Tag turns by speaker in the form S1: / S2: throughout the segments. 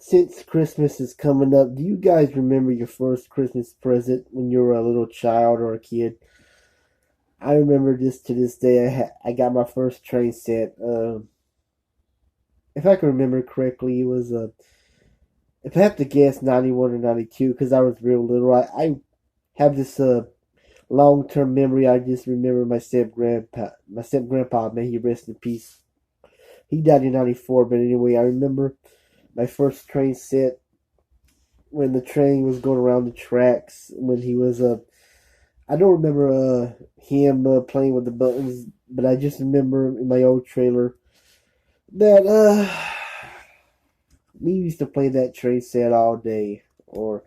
S1: Since Christmas is coming up, do you guys remember your first Christmas present when you were a little child or a kid? I remember this to this day. I got my first train set. If I can remember correctly, it was if I have to guess, 91 or 92, because I was real little. I have this long term memory. I just remember my step grandpa. May he rest in peace. He died in 94, but anyway, I remember my first train set when the train was going around the tracks when he was I don't remember him playing with the buttons, but I just remember in my old trailer that we used to play that train set all day. Or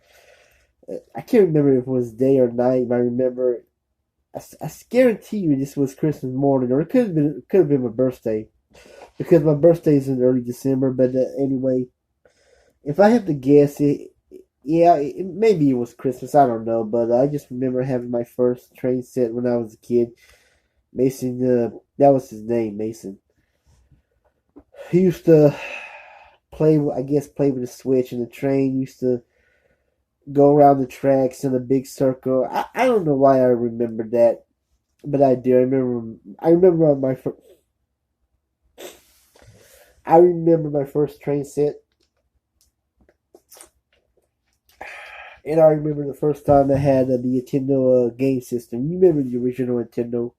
S1: I can't remember if it was day or night, but I remember I guarantee you this was Christmas morning, or it could have been my birthday because my birthday is in early December. But anyway, if I have to guess it. Yeah, maybe it was Christmas. I don't know, but I just remember having my first train set when I was a kid. Mason, that was his name, Mason. He used to play with a switch, and the train used to go around the tracks in a big circle. I don't know why I remember that, but I do. I remember my first train set, and I remember the first time I had the Nintendo game system. You remember the original Nintendo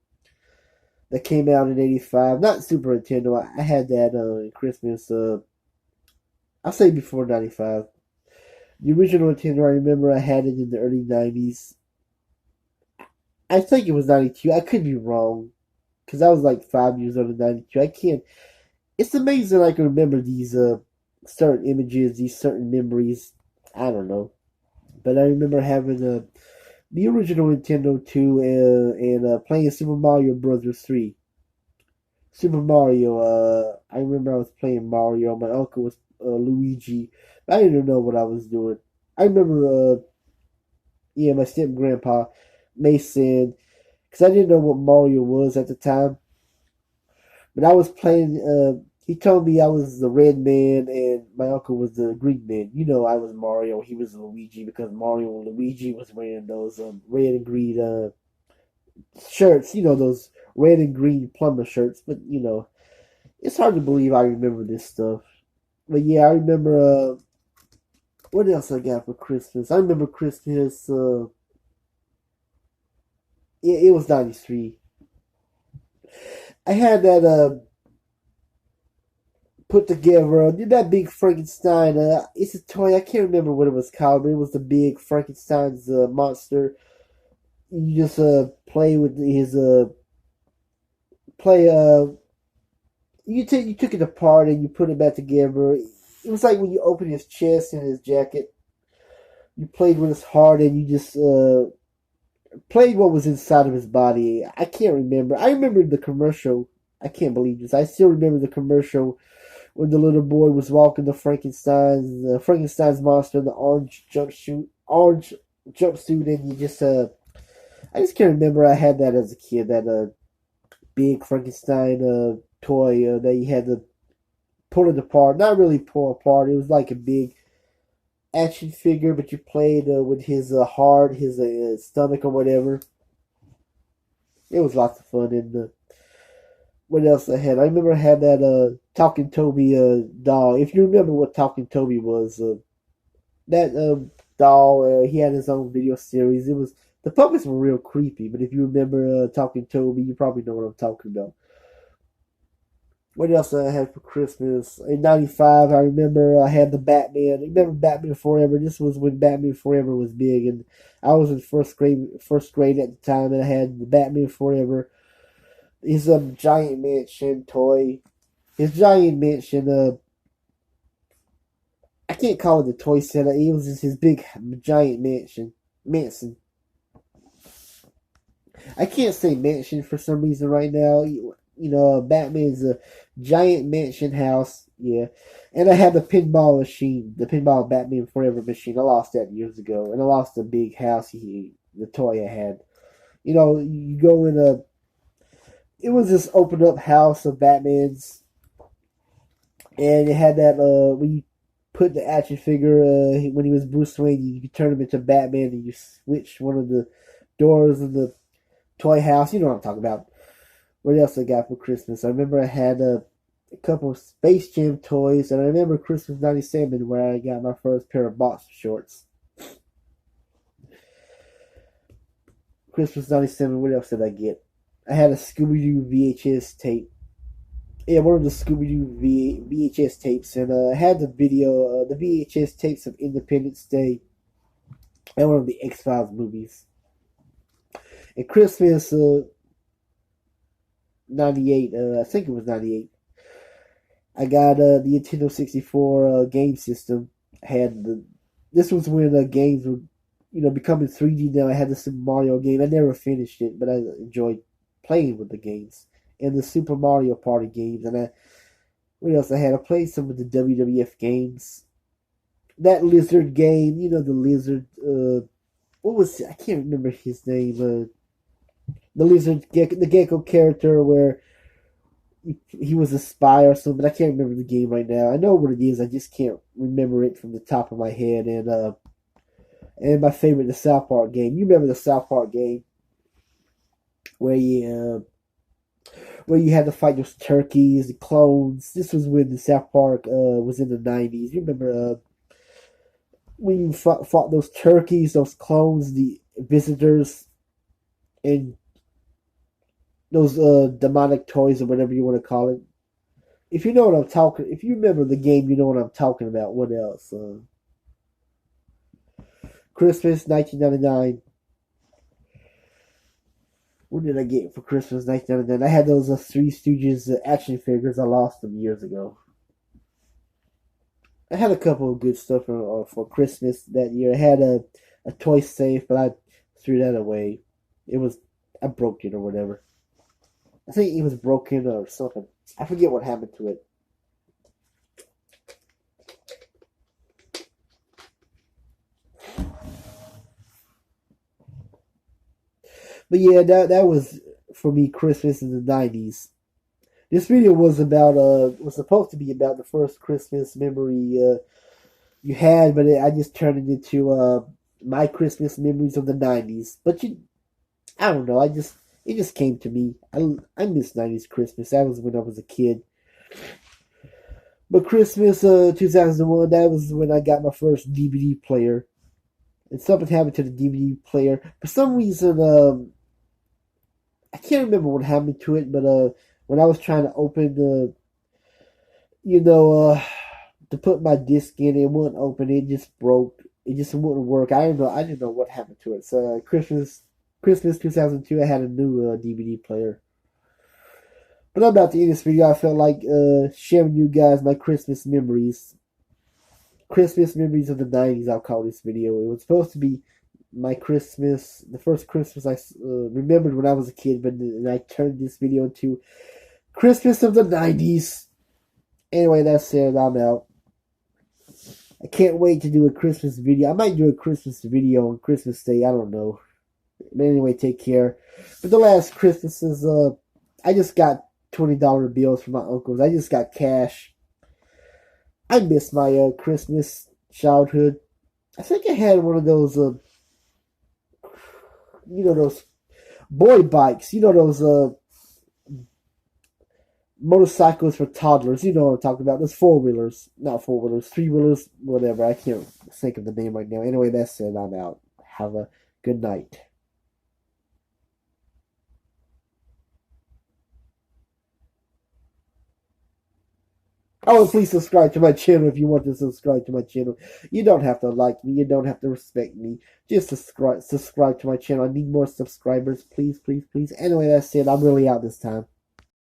S1: that came out in '85? Not Super Nintendo. I had that in Christmas. I'll say before '95. The original Nintendo, I remember I had it in the early '90s. I think it was '92. I could be wrong because I was like 5 years old in '92. I can't. It's amazing I can remember these certain images, these certain memories. I don't know, but I remember having the original Nintendo 2 and playing Super Mario Brothers 3. Super Mario. I remember I was playing Mario. My uncle was Luigi. I didn't know what I was doing. I remember, yeah, my step grandpa Mason, because I didn't know what Mario was at the time. But I was playing. He told me I was the red man and my uncle was the green man. You know, I was Mario. He was Luigi because Mario and Luigi was wearing those red and green shirts. You know, those red and green plumber shirts. But it's hard to believe I remember this stuff. But yeah, I remember. What else I got for Christmas? I remember Christmas. It was '93. I had that put together. That big Frankenstein. It's a toy. I can't remember what it was called, but it was the big Frankenstein's monster. You just play with his play. You took it apart and you put it back together. It was like when you open his chest and his jacket. You played with his heart and you just played what was inside of his body. I can't remember. I remember the commercial. I can't believe this. I still remember the commercial when the little boy was walking the Frankenstein's monster in the orange jumpsuit, and you just I just can't remember. I had that as a kid. That big Frankenstein toy that you had to pull it apart. Not really pull apart. It was like a big action figure, but you played with his heart, his stomach, or whatever. It was lots of fun. And what else I had? I remember I had that Talking Toby doll. If you remember what Talking Toby was, that doll, he had his own video series. It was the puppets were real creepy, but if you remember Talking Toby, you probably know what I'm talking about. What else I had for Christmas? In '95, I remember I had the Batman. Remember Batman Forever? This was when Batman Forever was big, and I was in first grade at the time, and I had the Batman Forever. His giant mansion toy. His giant mansion. I can't call it the toy center. It was just his big giant mansion. Mansion. I can't say mansion for some reason right now. Batman's a giant mansion house. Yeah. And I had the pinball machine, the pinball Batman Forever machine. I lost that years ago. And I lost the big house, the toy I had. You go in it was this open up house of Batman's. And it had that, when you put the action figure when he was Bruce Wayne. You could turn him into Batman, and you switch one of the doors of the toy house. You know what I'm talking about. What else I got for Christmas? I remember I had a couple of Space Jam toys, and I remember Christmas '97 where I got my first pair of boxer shorts. Christmas '97. What else did I get? I had a Scooby Doo VHS tape. Yeah, one of the Scooby Doo VHS tapes, and I had the the VHS tapes of Independence Day, and one of the X Files movies. And Christmas '98, I think it was '98. I got the Nintendo 64 game system. This was when games were, becoming 3D. Now I had the Super Mario game. I never finished it, but I enjoyed playing with the games and the Super Mario Party games. And what else I had? I played some of the WWF games. That lizard game, the lizard. What was I can't remember his name. The lizard, the gecko character where he was a spy or something. I can't remember the game right now. I know what it is. I just can't remember it from the top of my head. And my favorite, the South Park game. You remember the South Park game where you had to fight those turkeys, the clones. This was when the South Park was in the '90s. You remember when you fought those turkeys, those clones, the visitors, and those demonic toys or whatever you want to call it. If you know what I'm talking, if you remember the game, you know what I'm talking about. What else? Christmas 1999. What did I get for Christmas 1999? I had those Three Stooges action figures. I lost them years ago. I had a couple of good stuff for Christmas that year. I had a toy safe, but I threw that away. I broke it or whatever. I think it was broken or something. I forget what happened to it. But yeah, that was for me Christmas in the '90s. This video was supposed to be about the first Christmas memory you had, but I just turned it into my Christmas memories of the '90s. But I don't know. It just came to me. I miss '90s Christmas. That was when I was a kid. But Christmas 2001, that was when I got my first DVD player. And something happened to the DVD player. For some reason, I can't remember what happened to it, but when I was trying to open to put my disc in, it wouldn't open. It just broke. It just wouldn't work. I didn't know what happened to it. So Christmas 2002, I had a new DVD player. But I'm about to end this video. I felt like sharing you guys my Christmas memories. Christmas memories of the '90s, I'll call this video. It was supposed to be my Christmas, the first Christmas I remembered when I was a kid, but I turned this video into Christmas of the '90s. Anyway, that's it. I'm out. I can't wait to do a Christmas video. I might do a Christmas video on Christmas Day. I don't know. But anyway, take care. But the last Christmases, I just got $20 bills from my uncles. I just got cash. I miss my Christmas childhood. I think I had one of those, those boy bikes. Those motorcycles for toddlers. You know what I'm talking about. Those four-wheelers. Not four-wheelers. Three-wheelers. Whatever. I can't think of the name right now. Anyway, that's it. I'm out. Have a good night. Oh, and please subscribe to my channel if you want to subscribe to my channel. You don't have to like me. You don't have to respect me. Just subscribe to my channel. I need more subscribers. Please, please, please. Anyway, that's it. I'm really out this time.